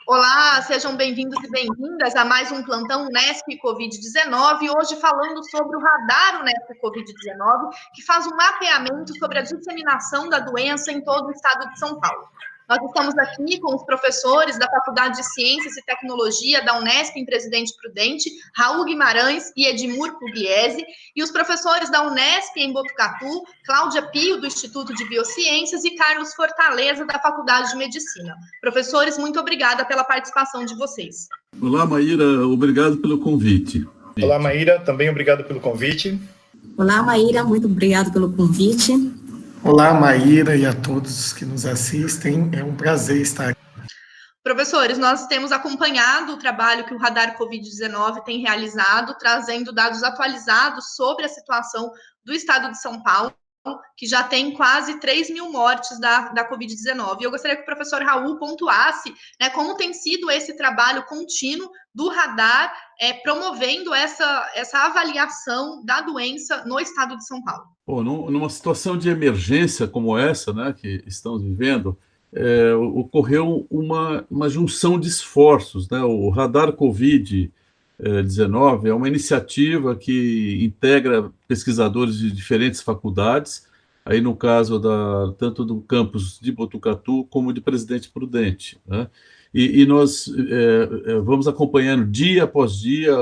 Olá, sejam bem-vindos e bem-vindas a mais um plantão Unesp Covid-19, hoje falando sobre o radar Unesp Covid-19, que faz um mapeamento sobre a disseminação da doença em todo o estado de São Paulo. Nós estamos aqui com os professores da Faculdade de Ciências e Tecnologia da Unesp em Presidente Prudente, Raul Guimarães e Edmur Pugliese, e os professores da Unesp em Botucatu, Cláudia Pio, do Instituto de Biociências, e Carlos Fortaleza, da Faculdade de Medicina. Professores, muito obrigada pela participação de vocês. Olá, Maíra, obrigado pelo convite. Olá, Maíra, também obrigado pelo convite. Olá, Maíra, muito obrigado pelo convite. Olá, Maíra, e a todos que nos assistem, é um prazer estar aqui. Professores, nós temos acompanhado o trabalho que o Radar Covid-19 tem realizado, trazendo dados atualizados sobre a situação do estado de São Paulo, que já tem quase 3 mil mortes da Covid-19. Eu gostaria que o professor Raul pontuasse, né, como tem sido esse trabalho contínuo do radar, promovendo essa avaliação da doença no estado de São Paulo. Bom, numa situação de emergência como essa, né, que estamos vivendo, ocorreu uma junção de esforços, né? O Radar Covid-19 é uma iniciativa que integra pesquisadores de diferentes faculdades, aí no caso tanto do campus de Botucatu como de Presidente Prudente, né? E nós vamos acompanhando dia após dia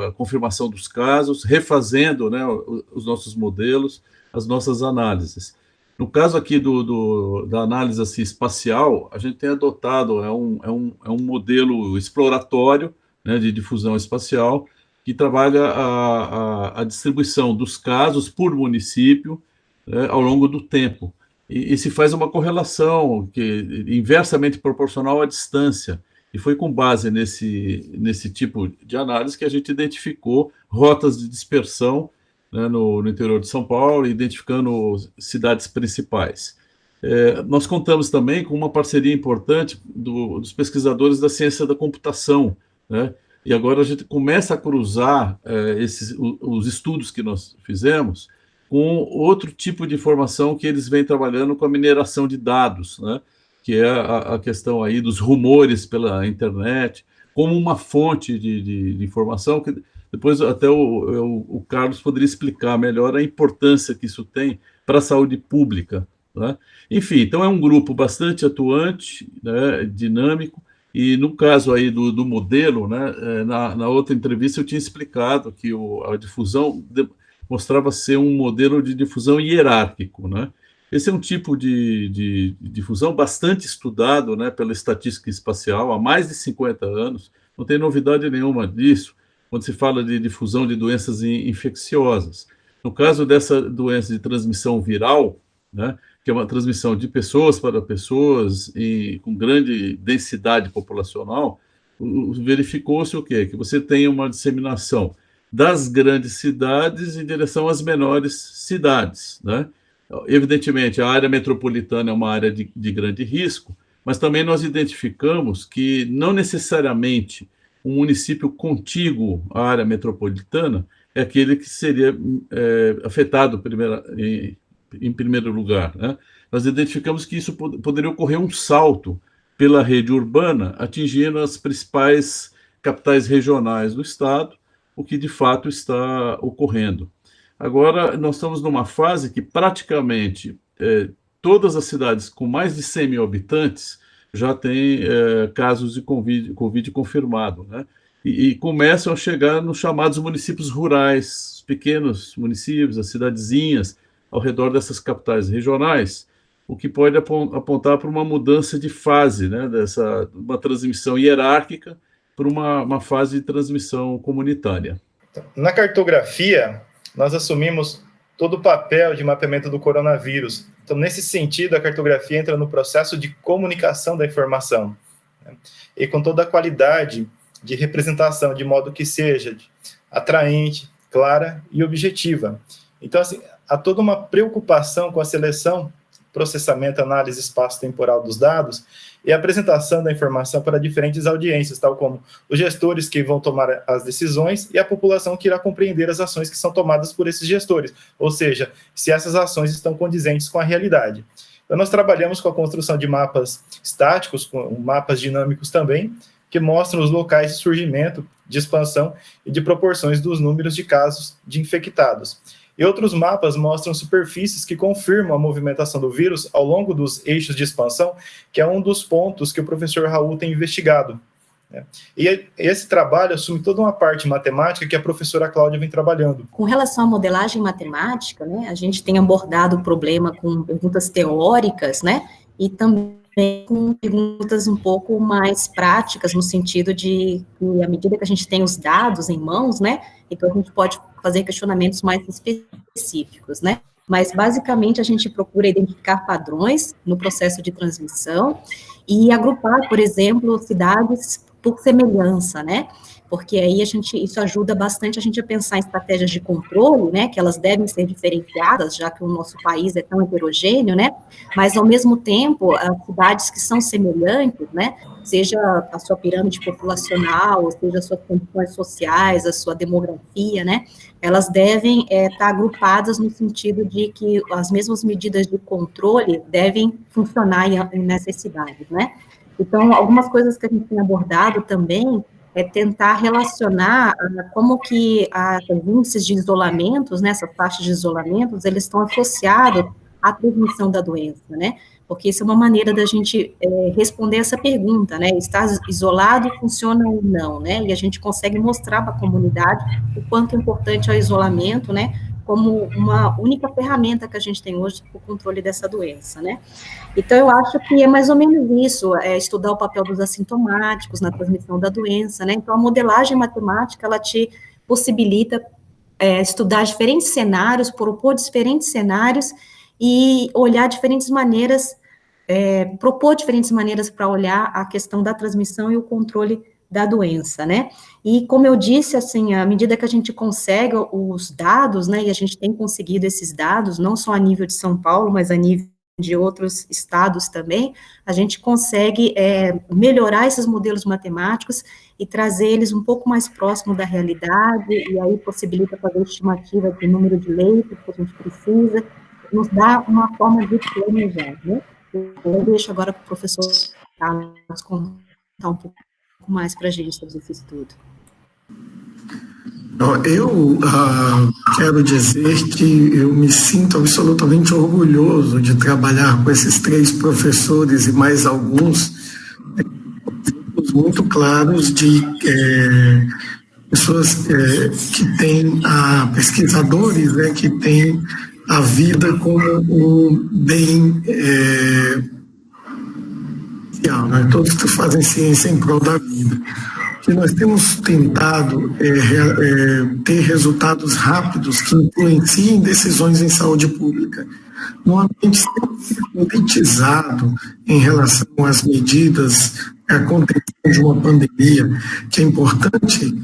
a confirmação dos casos, refazendo, né, os nossos modelos, as nossas análises. No caso aqui da análise assim, espacial, a gente tem adotado um modelo exploratório, né, de difusão espacial, que trabalha a distribuição dos casos por município, né, ao longo do tempo. E se faz uma correlação inversamente proporcional à distância. E foi com base nesse tipo de análise que a gente identificou rotas de dispersão, né, no interior de São Paulo, identificando cidades principais. Nós contamos também com uma parceria importante dos pesquisadores da ciência da computação, né? E agora a gente começa a cruzar os estudos que nós fizemos com outro tipo de informação que eles vêm trabalhando com a mineração de dados, né? Que é a questão aí dos rumores pela internet, como uma fonte de informação, que depois até o Carlos poderia explicar melhor a importância que isso tem para a saúde pública, né? Enfim, então é um grupo bastante atuante, né, dinâmico, e no caso aí do modelo, né, na outra entrevista eu tinha explicado que a difusão mostrava ser um modelo de difusão hierárquico, né? Esse é um tipo de difusão bastante estudado, né, pela estatística espacial há mais de 50 anos, não tem novidade nenhuma disso, quando se fala de difusão de doenças infecciosas. No caso dessa doença de transmissão viral, né, que é uma transmissão de pessoas para pessoas e com grande densidade populacional, verificou-se o quê? Que você tem uma disseminação das grandes cidades em direção às menores cidades, né? Evidentemente, a área metropolitana é uma área de grande risco, mas também nós identificamos que não necessariamente um município contíguo à área metropolitana é aquele que seria afetado em primeiro lugar, né? Nós identificamos que isso poderia ocorrer um salto pela rede urbana, atingindo as principais capitais regionais do estado, o que de fato está ocorrendo. Agora, nós estamos numa fase que praticamente todas as cidades com mais de 100 mil habitantes já têm casos de Covid confirmado, né? E começam a chegar nos chamados municípios rurais, pequenos municípios, as cidadezinhas ao redor dessas capitais regionais, o que pode apontar para uma mudança de fase, né, uma transmissão hierárquica para uma fase de transmissão comunitária. Na cartografia, nós assumimos todo o papel de mapeamento do coronavírus. Então, nesse sentido, a cartografia entra no processo de comunicação da informação, né? E com toda a qualidade de representação, de modo que seja atraente, clara e objetiva. Então, assim, há toda uma preocupação com a seleção, processamento, análise espaço-temporal dos dados e apresentação da informação para diferentes audiências, tal como os gestores que vão tomar as decisões e a população que irá compreender as ações que são tomadas por esses gestores, ou seja, se essas ações estão condizentes com a realidade. Então, nós trabalhamos com a construção de mapas estáticos, com mapas dinâmicos também, que mostram os locais de surgimento, de expansão e de proporções dos números de casos de infectados. E outros mapas mostram superfícies que confirmam a movimentação do vírus ao longo dos eixos de expansão, que é um dos pontos que o professor Raul tem investigado. E esse trabalho assume toda uma parte matemática que a professora Cláudia vem trabalhando. Com relação à modelagem matemática, né, a gente tem abordado o problema com perguntas teóricas, né, e também com perguntas um pouco mais práticas, no sentido de que, à medida que a gente tem os dados em mãos, né, então a gente pode fazer questionamentos mais específicos, né, mas basicamente a gente procura identificar padrões no processo de transmissão e agrupar, por exemplo, cidades por semelhança, né, porque aí isso ajuda bastante a gente a pensar em estratégias de controle, né, que elas devem ser diferenciadas, já que o nosso país é tão heterogêneo, né, mas ao mesmo tempo, as cidades que são semelhantes, né, seja a sua pirâmide populacional, ou seja as suas condições sociais, a sua demografia, né, elas devem estar agrupadas no sentido de que as mesmas medidas de controle devem funcionar nessas cidades, né. Então, algumas coisas que a gente tem abordado também é tentar relacionar como que os índices de isolamentos, né, essas taxas de isolamentos, eles estão associados à transmissão da doença, né, porque isso é uma maneira da gente responder essa pergunta, né, estar isolado funciona ou não, né, e a gente consegue mostrar para a comunidade o quanto é importante é o isolamento, né, como uma única ferramenta que a gente tem hoje para o controle dessa doença, né. Então, eu acho que é mais ou menos isso, estudar o papel dos assintomáticos na transmissão da doença, né, então a modelagem matemática, ela te possibilita estudar diferentes cenários, propor diferentes cenários e olhar diferentes maneiras, propor diferentes maneiras para olhar a questão da transmissão e o controle da doença, né, e como eu disse, assim, à medida que a gente consegue os dados, né, e a gente tem conseguido esses dados, não só a nível de São Paulo, mas a nível de outros estados também, a gente consegue melhorar esses modelos matemáticos e trazer eles um pouco mais próximo da realidade, e aí possibilita fazer estimativa do número de leitos que a gente precisa, nos dá uma forma de planejar, né? Eu deixo agora para o professor Carlos contar um pouco mais para a gente sobre esse estudo. Eu quero dizer que eu me sinto absolutamente orgulhoso de trabalhar com esses 3 professores e mais alguns muito claros de pessoas que têm, pesquisadores, né, que têm a vida como um bem social, né? Todos que fazem ciência em prol da vida. Que nós temos tentado ter resultados rápidos que influenciem decisões em saúde pública. Num ambiente sempre politizado em relação às medidas, à contenção de uma pandemia, que é importante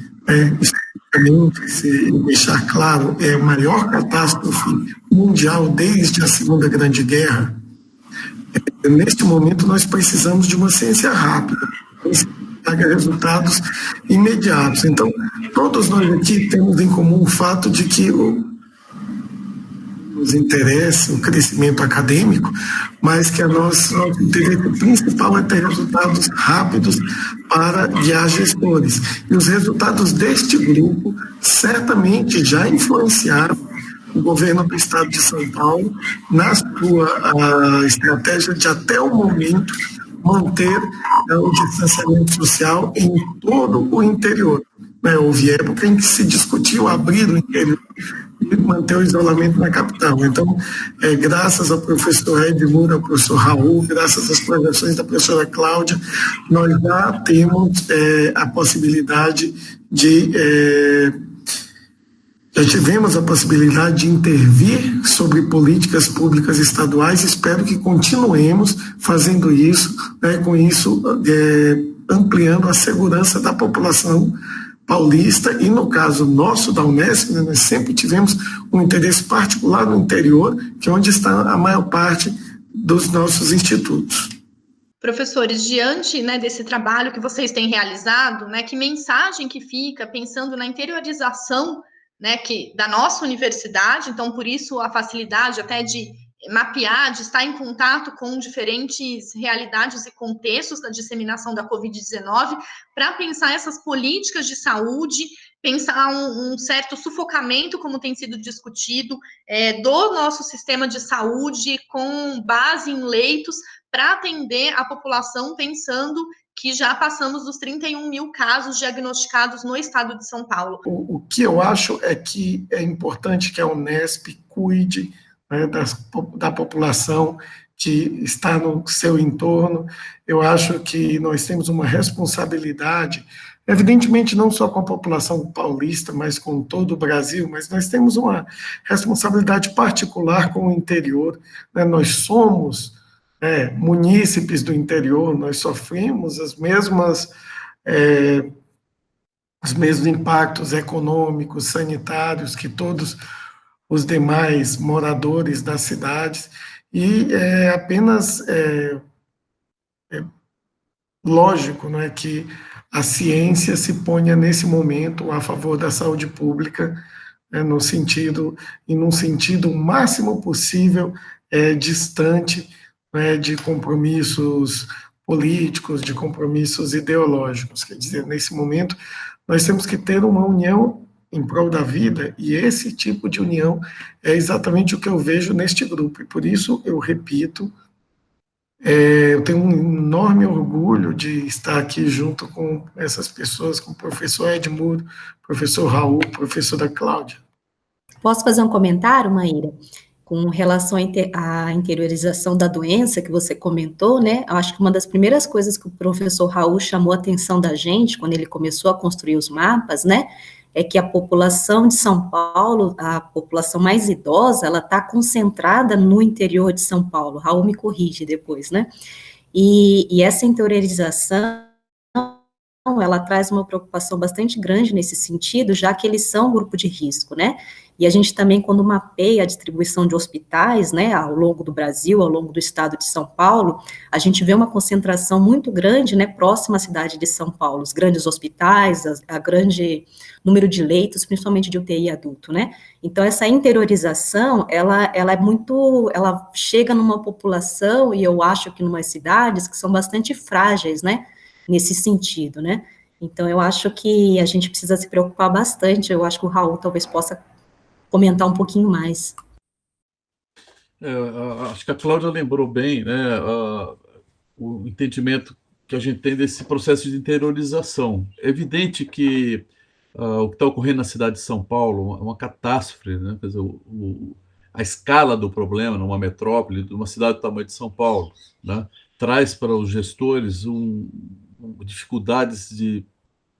deixar claro, é a maior catástrofe mundial desde a Segunda Grande Guerra. Neste momento, nós precisamos de uma ciência rápida, traga resultados imediatos. Então, todos nós aqui temos em comum o fato de que nos interessa o crescimento acadêmico, mas que nosso interesse principal é ter resultados rápidos para guiar gestores. E os resultados deste grupo certamente já influenciaram o governo do estado de São Paulo na sua estratégia de, até o momento, manter o distanciamento social em todo o interior. Houve época em que se discutiu abrir o interior e manter o isolamento na capital. Então, graças ao professor Edmur, ao professor Raul, graças às projeções da professora Cláudia, nós já temos a possibilidade já tivemos a possibilidade de intervir sobre políticas públicas estaduais. Espero que continuemos fazendo isso, com isso ampliando a segurança da população paulista e, no caso nosso, da Unesp, nós sempre tivemos um interesse particular no interior, que é onde está a maior parte dos nossos institutos. Professores, diante, né, desse trabalho que vocês têm realizado, né, que mensagem que fica pensando na interiorização, né, da nossa universidade, então por isso a facilidade até de mapear, de estar em contato com diferentes realidades e contextos da disseminação da Covid-19, para pensar essas políticas de saúde, pensar um certo sufocamento, como tem sido discutido, do nosso sistema de saúde, com base em leitos, para atender a população, pensando que já passamos dos 31 mil casos diagnosticados no estado de São Paulo. O que eu acho é que é importante que a Unesp cuide, né, da população que está no seu entorno. Eu acho que nós temos uma responsabilidade, evidentemente não só com a população paulista, mas com todo o Brasil, mas nós temos uma responsabilidade particular com o interior, né? Nós somos munícipes do interior, nós sofremos os mesmos impactos econômicos, sanitários que todos os demais moradores das cidades, e é apenas lógico, não é, que a ciência se ponha nesse momento a favor da saúde pública, num sentido o máximo possível distante, de compromissos políticos, de compromissos ideológicos. Quer dizer, nesse momento, nós temos que ter uma união em prol da vida, e esse tipo de união é exatamente o que eu vejo neste grupo, e por isso eu repito, eu tenho um enorme orgulho de estar aqui junto com essas pessoas, com o professor Edmundo, professor Raul, professora Cláudia. Posso fazer um comentário, Maíra? Com relação à interiorização da doença que você comentou, né? Eu acho que uma das primeiras coisas que o professor Raul chamou a atenção da gente, quando ele começou a construir os mapas, né? É que a população de São Paulo, a população mais idosa, ela está concentrada no interior de São Paulo. Raul me corrige depois, né? E essa interiorização, ela traz uma preocupação bastante grande nesse sentido, já que eles são um grupo de risco, né? E a gente também, quando mapeia a distribuição de hospitais, né, ao longo do Brasil, ao longo do estado de São Paulo, a gente vê uma concentração muito grande, né, próxima à cidade de São Paulo, os grandes hospitais, a grande número de leitos, principalmente de UTI adulto, né? Então, essa interiorização, ela chega numa população, e eu acho que em umas cidades que são bastante frágeis, né, nesse sentido, né? Então, eu acho que a gente precisa se preocupar bastante, eu acho que o Raul talvez possa comentar um pouquinho mais. Acho que a Cláudia lembrou bem, né, o entendimento que a gente tem desse processo de interiorização. É evidente que o que está ocorrendo na cidade de São Paulo é uma catástrofe, né? Quer dizer, a escala do problema numa metrópole, de uma cidade do tamanho de São Paulo, né, traz para os gestores dificuldades de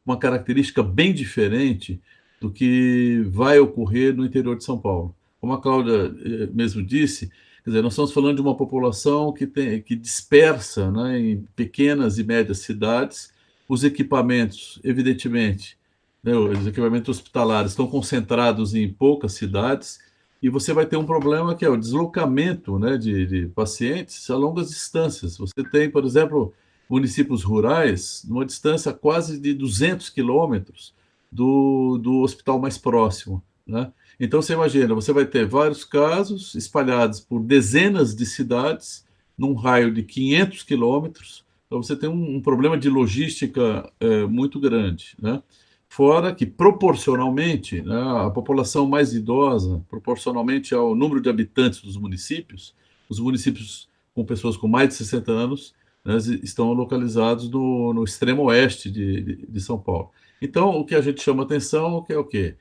uma característica bem diferente do que vai ocorrer no interior de São Paulo. Como a Cláudia mesmo disse, quer dizer, nós estamos falando de uma população que dispersa, né, em pequenas e médias cidades. Os equipamentos, evidentemente, né, os equipamentos hospitalares estão concentrados em poucas cidades, e você vai ter um problema que é o deslocamento, né, de pacientes a longas distâncias. Você tem, por exemplo, municípios rurais, numa distância quase de 200 quilômetros do hospital mais próximo, né? Então, você imagina, você vai ter vários casos espalhados por dezenas de cidades, num raio de 500 quilômetros, então você tem um problema de logística muito grande, né? Fora que, proporcionalmente, né, a população mais idosa, proporcionalmente ao número de habitantes dos municípios, os municípios com pessoas com mais de 60 anos, né, estão localizados no extremo oeste de São Paulo. Então, o que a gente chama atenção é o quê?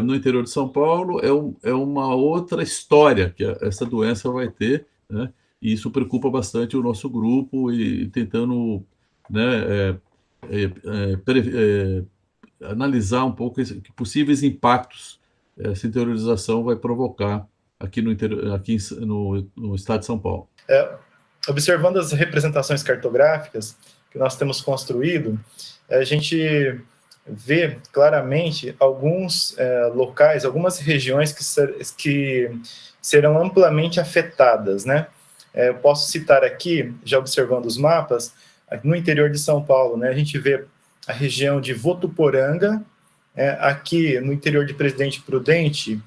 No interior de São Paulo é uma outra história que essa doença vai ter, né? E isso preocupa bastante o nosso grupo, e tentando, né, analisar um pouco que possíveis impactos essa interiorização vai provocar aqui no estado de São Paulo. Observando as representações cartográficas que nós temos construído, a gente vê claramente alguns locais, algumas regiões que serão amplamente afetadas, né? Eu posso citar aqui, já observando os mapas, no interior de São Paulo, né, a gente vê a região de Votuporanga, aqui no interior de Presidente Prudente,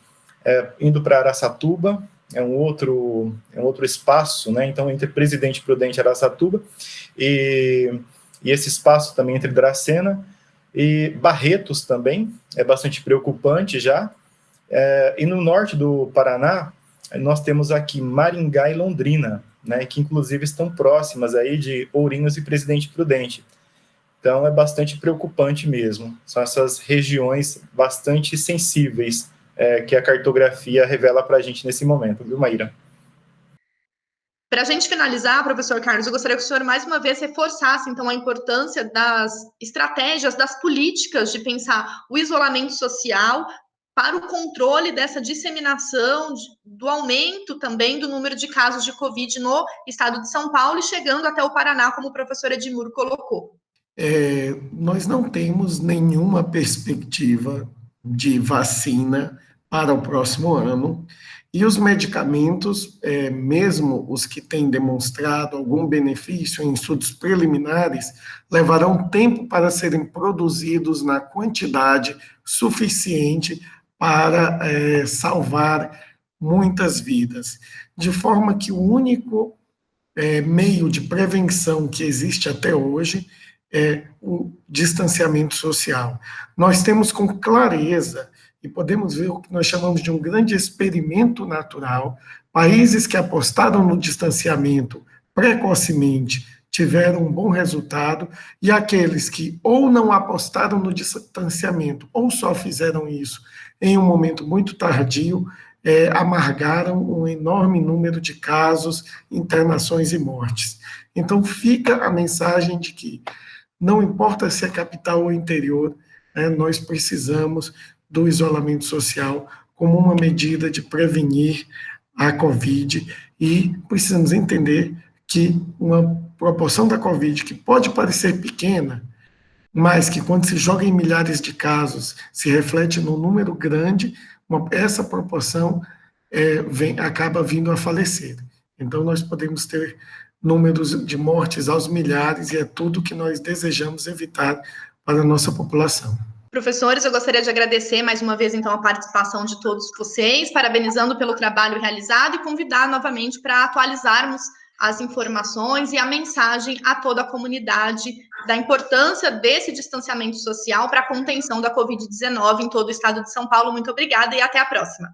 indo para Araçatuba, é um outro espaço, né? Então, entre Presidente Prudente e Araçatuba, e esse espaço também entre Dracena e Barretos também, é bastante preocupante já. E no norte do Paraná, nós temos aqui Maringá e Londrina, né, que inclusive estão próximas aí de Ourinhos e Presidente Prudente. Então, é bastante preocupante mesmo. São essas regiões bastante sensíveis que a cartografia revela para a gente nesse momento, viu, Maíra? Para a gente finalizar, professor Carlos, eu gostaria que o senhor mais uma vez reforçasse, então, a importância das estratégias, das políticas de pensar o isolamento social para o controle dessa disseminação, do aumento também do número de casos de Covid no estado de São Paulo e chegando até o Paraná, como o professor Edmur colocou. Nós não temos nenhuma perspectiva de vacina para o próximo ano, e os medicamentos, mesmo os que têm demonstrado algum benefício em estudos preliminares, levarão tempo para serem produzidos na quantidade suficiente para salvar muitas vidas. De forma que o único meio de prevenção que existe até hoje é o distanciamento social. Nós temos com clareza, e podemos ver o que nós chamamos de um grande experimento natural, países que apostaram no distanciamento precocemente tiveram um bom resultado, e aqueles que ou não apostaram no distanciamento, ou só fizeram isso em um momento muito tardio, amargaram um enorme número de casos, internações e mortes. Então, fica a mensagem de que não importa se é capital ou interior, nós precisamos do isolamento social como uma medida de prevenir a Covid, e precisamos entender que uma proporção da Covid que pode parecer pequena, mas que quando se joga em milhares de casos, se reflete num número grande, essa proporção acaba vindo a falecer. Então, nós podemos ter números de mortes aos milhares, e é tudo que nós desejamos evitar para a nossa população. Professores, eu gostaria de agradecer mais uma vez, então, a participação de todos vocês, parabenizando pelo trabalho realizado e convidar novamente para atualizarmos as informações e a mensagem a toda a comunidade da importância desse distanciamento social para a contenção da Covid-19 em todo o estado de São Paulo. Muito obrigada e até a próxima.